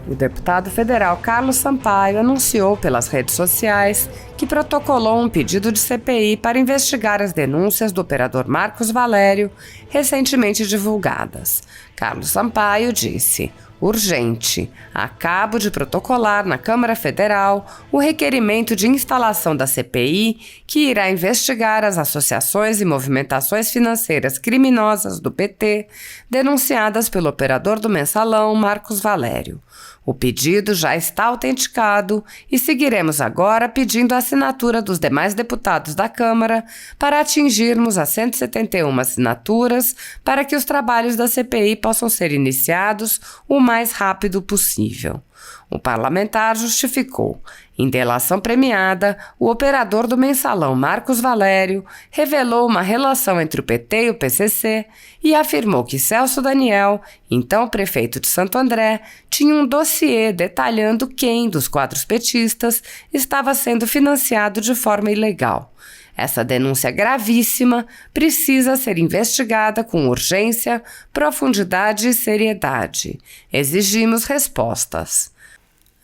O deputado federal Carlos Sampaio anunciou pelas redes sociais que protocolou um pedido de CPI para investigar as denúncias do operador Marcos Valério, recentemente divulgadas. Carlos Sampaio disse: urgente, acabo de protocolar na Câmara Federal o requerimento de instalação da CPI que irá investigar as associações e movimentações financeiras criminosas do PT denunciadas pelo operador do Mensalão, Marcos Valério. O pedido já está autenticado e seguiremos agora pedindo a assinatura dos demais deputados da Câmara para atingirmos as 171 assinaturas para que os trabalhos da CPI possam ser iniciados o mais rápido possível. O parlamentar justificou. Em delação premiada, o operador do Mensalão, Marcos Valério, revelou uma relação entre o PT e o PCC e afirmou que Celso Daniel, então prefeito de Santo André, tinha um dossiê detalhando quem dos quadros petistas estava sendo financiado de forma ilegal. Essa denúncia gravíssima precisa ser investigada com urgência, profundidade e seriedade. Exigimos respostas.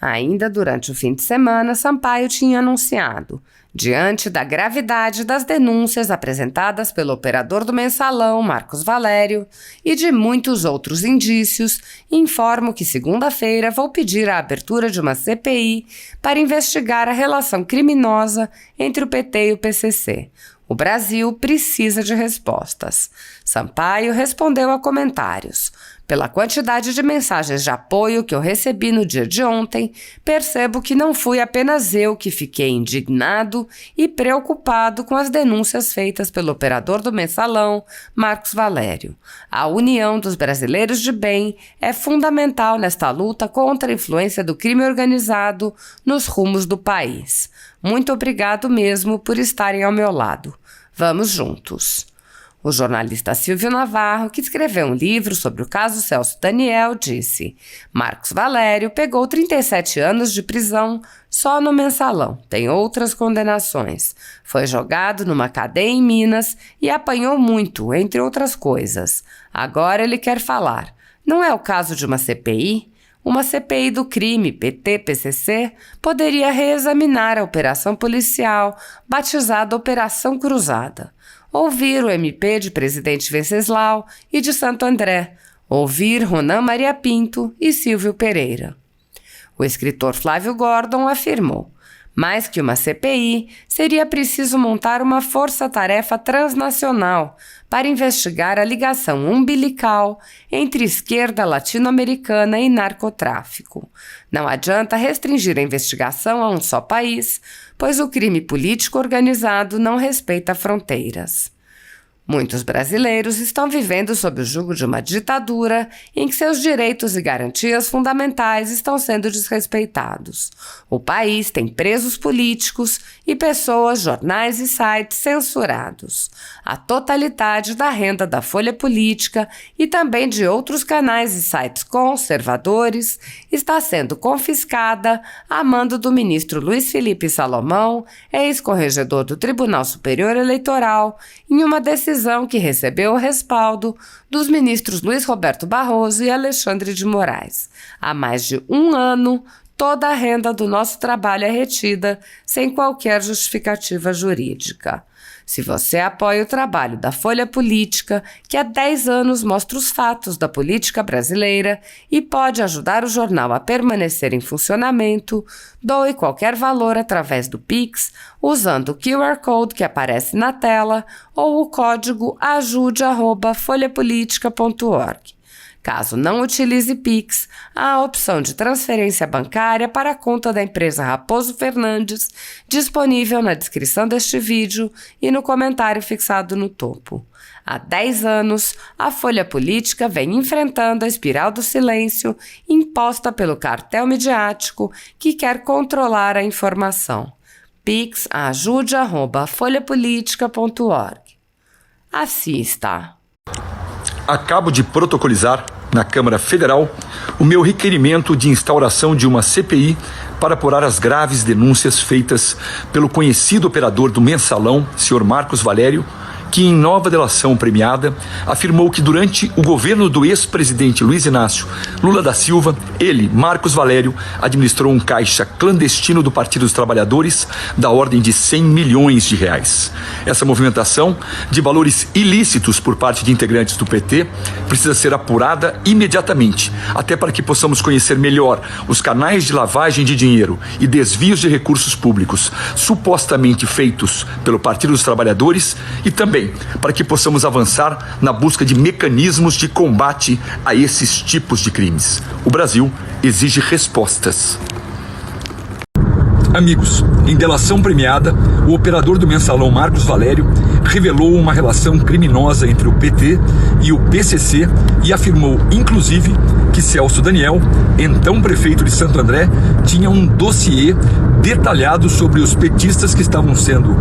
Ainda durante o fim de semana, Sampaio tinha anunciado: diante da gravidade das denúncias apresentadas pelo operador do Mensalão, Marcos Valério, e de muitos outros indícios, informo que segunda-feira vou pedir a abertura de uma CPI para investigar a relação criminosa entre o PT e o PCC. O Brasil precisa de respostas. Sampaio respondeu a comentários. Pela quantidade de mensagens de apoio que eu recebi no dia de ontem, percebo que não fui apenas eu que fiquei indignado e preocupado com as denúncias feitas pelo operador do Mensalão, Marcos Valério. A união dos brasileiros de bem é fundamental nesta luta contra a influência do crime organizado nos rumos do país. Muito obrigado mesmo por estarem ao meu lado. Vamos juntos. O jornalista Silvio Navarro, que escreveu um livro sobre o caso Celso Daniel, disse: Marcos Valério pegou 37 anos de prisão só no Mensalão, tem outras condenações. Foi jogado numa cadeia em Minas e apanhou muito, entre outras coisas. Agora ele quer falar. Não é o caso de uma CPI? Uma CPI do crime PT-PCC poderia reexaminar a operação policial, batizada Operação Cruzada. Ouvir o MP de Presidente Venceslau e de Santo André. Ouvir Ronan Maria Pinto e Silvio Pereira. O escritor Flávio Gordon afirmou: mais que uma CPI, seria preciso montar uma força-tarefa transnacional para investigar a ligação umbilical entre esquerda latino-americana e narcotráfico. Não adianta restringir a investigação a um só país, pois o crime político organizado não respeita fronteiras. Muitos brasileiros estão vivendo sob o jugo de uma ditadura em que seus direitos e garantias fundamentais estão sendo desrespeitados. O país tem presos políticos e pessoas, jornais e sites censurados. A totalidade da renda da Folha Política e também de outros canais e sites conservadores está sendo confiscada a mando do ministro Luiz Felipe Salomão, ex-corregedor do Tribunal Superior Eleitoral, em uma decisão que recebeu o respaldo dos ministros Luiz Roberto Barroso e Alexandre de Moraes. Há mais de um ano, toda a renda do nosso trabalho é retida sem qualquer justificativa jurídica. Se você apoia o trabalho da Folha Política, que há 10 anos mostra os fatos da política brasileira e pode ajudar o jornal a permanecer em funcionamento, doe qualquer valor através do Pix, usando o QR Code que aparece na tela ou o código ajude@folhapolitica.org. Caso não utilize Pix, há a opção de transferência bancária para a conta da empresa Raposo Fernandes, disponível na descrição deste vídeo e no comentário fixado no topo. Há 10 anos, a Folha Política vem enfrentando a espiral do silêncio imposta pelo cartel midiático que quer controlar a informação. Pix ajude@folhapolitica.org. Assista. Acabo de protocolizar na Câmara Federal o meu requerimento de instauração de uma CPI para apurar as graves denúncias feitas pelo conhecido operador do Mensalão, senhor Marcos Valério, que em nova delação premiada afirmou que durante o governo do ex-presidente Luiz Inácio Lula da Silva, ele, Marcos Valério, administrou um caixa clandestino do Partido dos Trabalhadores da ordem de 100 milhões de reais. Essa movimentação de valores ilícitos por parte de integrantes do PT precisa ser apurada imediatamente, até para que possamos conhecer melhor os canais de lavagem de dinheiro e desvios de recursos públicos supostamente feitos pelo Partido dos Trabalhadores e também para que possamos avançar na busca de mecanismos de combate a esses tipos de crimes. O Brasil exige respostas. Amigos, em delação premiada, o operador do mensalão Marcos Valério revelou uma relação criminosa entre o PT e o PCC e afirmou, inclusive, que Celso Daniel, então prefeito de Santo André, tinha um dossiê detalhado sobre os petistas que estavam sendo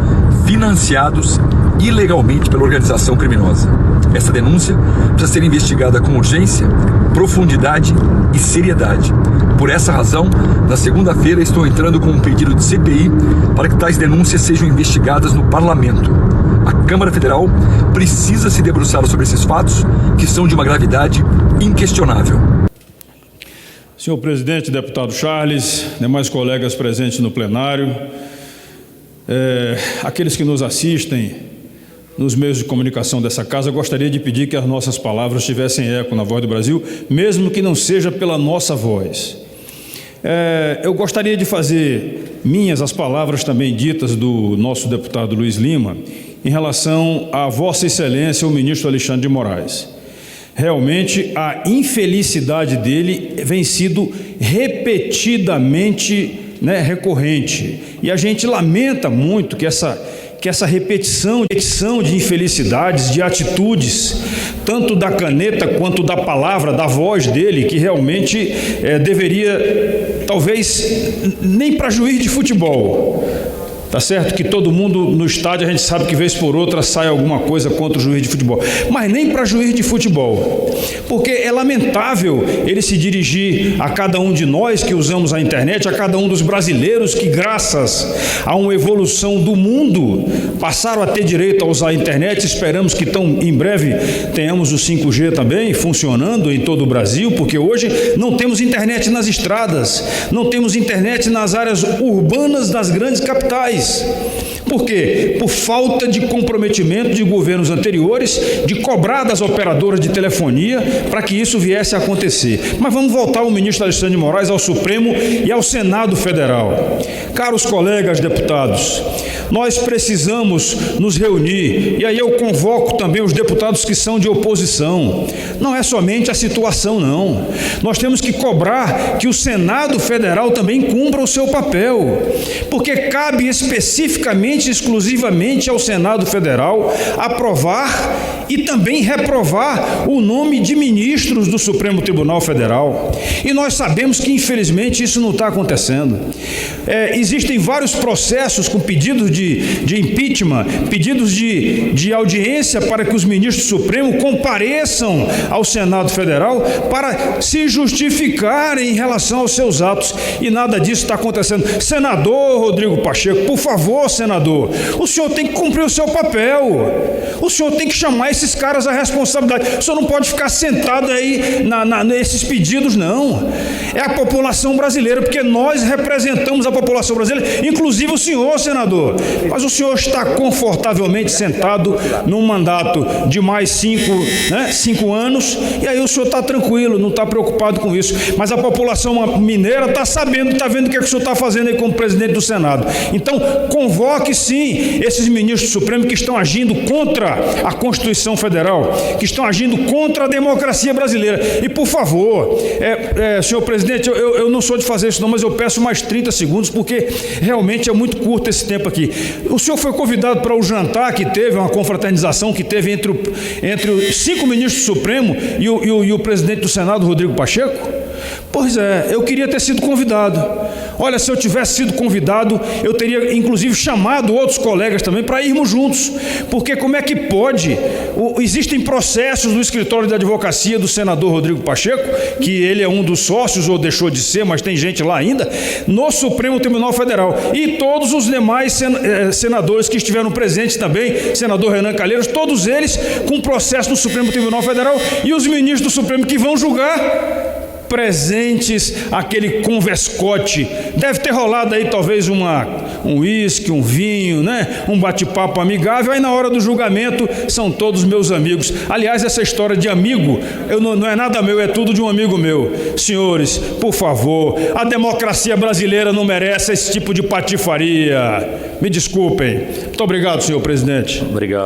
financiados ilegalmente pela organização criminosa. Essa denúncia precisa ser investigada com urgência, profundidade e seriedade. Por essa razão, na segunda-feira estou entrando com um pedido de CPI para que tais denúncias sejam investigadas no Parlamento. A Câmara Federal precisa se debruçar sobre esses fatos, que são de uma gravidade inquestionável. Senhor presidente, deputado Charles, demais colegas presentes no plenário, aqueles que nos assistem nos meios de comunicação dessa casa, gostaria de pedir que as nossas palavras tivessem eco na Voz do Brasil, mesmo que não seja pela nossa voz. Eu gostaria de fazer minhas as palavras também ditas do nosso deputado Luiz Lima em relação a Vossa Excelência, o ministro Alexandre de Moraes. Realmente, a infelicidade dele vem sido repetidamente recorrente. E a gente lamenta muito que essa repetição de infelicidades, de atitudes, tanto da caneta quanto da palavra, da voz dele, que realmente deveria, talvez, nem para juiz de futebol. Tá certo que todo mundo no estádio, a gente sabe que vez por outra sai alguma coisa contra o juiz de futebol, mas nem para juiz de futebol, porque é lamentável ele se dirigir a cada um de nós que usamos a internet, a cada um dos brasileiros que, graças a uma evolução do mundo, passaram a ter direito a usar a internet. Esperamos que em breve tenhamos o 5G também funcionando em todo o Brasil, porque hoje não temos internet nas estradas, não temos internet nas áreas urbanas das grandes capitais. Por quê? Por falta de comprometimento de governos anteriores de cobrar das operadoras de telefonia para que isso viesse a acontecer. Mas vamos voltar ao ministro Alexandre de Moraes, ao Supremo e ao Senado Federal. Caros colegas deputados, nós precisamos nos reunir, e aí eu convoco também os deputados que são de oposição. Não é somente a situação, não. Nós temos que cobrar que o Senado Federal também cumpra o seu papel, porque cabe especificamente, exclusivamente ao Senado Federal aprovar e também reprovar o nome de ministros do Supremo Tribunal Federal. E nós sabemos que, infelizmente, isso não está acontecendo. Existem vários processos com pedidos de impeachment, pedidos de audiência para que os ministros do Supremo compareçam ao Senado Federal para se justificarem em relação aos seus atos. E nada disso está acontecendo. Senador Rodrigo Pacheco, por favor, senador, o senhor tem que cumprir o seu papel. O senhor tem que chamar esses caras à responsabilidade. O senhor não pode ficar sentado aí nesses pedidos, não. É a população brasileira, porque nós representamos a população brasileira, inclusive o senhor, senador. Mas o senhor está confortavelmente sentado num mandato de mais 5 anos, e aí o senhor está tranquilo, não está preocupado com isso. Mas a população mineira está sabendo, está vendo o que o senhor está fazendo aí como presidente do Senado. Então, convoque sim esses ministros do Supremo que estão agindo contra a Constituição Federal, que estão agindo contra a democracia brasileira. E, por favor, senhor presidente, eu não sou de fazer isso não, mas eu peço mais 30 segundos, porque realmente é muito curto esse tempo aqui. O senhor foi convidado para o jantar que teve, uma confraternização que teve entre os 5 ministros do Supremo e o presidente do Senado, Rodrigo Pacheco? Pois é, eu queria ter sido convidado. Olha, se eu tivesse sido convidado, eu teria inclusive chamado outros colegas também para irmos juntos, porque como é que pode? Existem processos no escritório de advocacia do senador Rodrigo Pacheco, que ele é um dos sócios ou deixou de ser, mas tem gente lá ainda, no Supremo Tribunal Federal, e todos os demais senadores que estiveram presentes também, senador Renan Calheiros, todos eles com processo no Supremo Tribunal Federal, e os ministros do Supremo que vão julgar, presentes, aquele converscote. Deve ter rolado aí talvez um uísque, um vinho, né? Um bate-papo amigável, aí na hora do julgamento são todos meus amigos. Aliás, essa história de amigo, não é nada meu, é tudo de um amigo meu. Senhores, por favor, a democracia brasileira não merece esse tipo de patifaria. Me desculpem. Muito obrigado, senhor presidente. Obrigado.